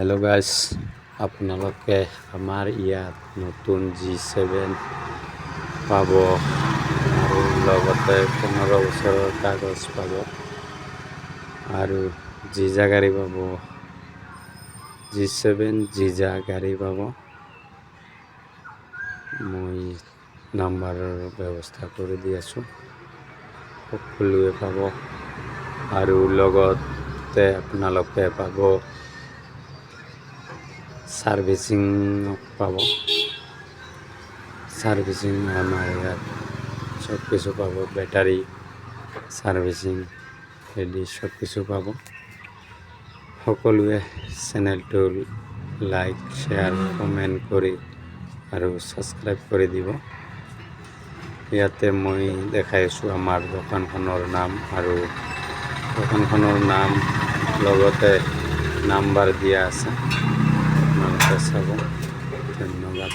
Hello' guys, আপোনালোকে আমাৰ ইয়াত নতুন G7 পাব আৰু লগতে 15 বছৰৰ কাগজ পাব আৰু জিজা গাড়ী পাব। G7 জিজা গাড়ী পাব। মই নাম্বাৰৰ ব্যৱস্থা কৰি দি আছোঁ, সকলোৱে পাব আৰু লগতে আপোনালোকে পাব সার্ভিসিং পাব। সার্ভিসিং আমার ইয়াত সব কিছু পাব, ব্যাটারি সার্ভিসিং রেডি সব কিছু পাব। সকলোৱে চেনেলটো লাইক শ্বেয়াৰ কমেণ্ট কৰি আৰু ছাবস্ক্ৰাইব কৰি দিব। ইয়াতে মই দেখাই আছোঁ আমাৰ দোকানখনৰ নাম আৰু দোকানখনৰ নাম লগতে নাম্বাৰ দিয়া আছে, আপোনালোকে চাব। ধন্যবাদ।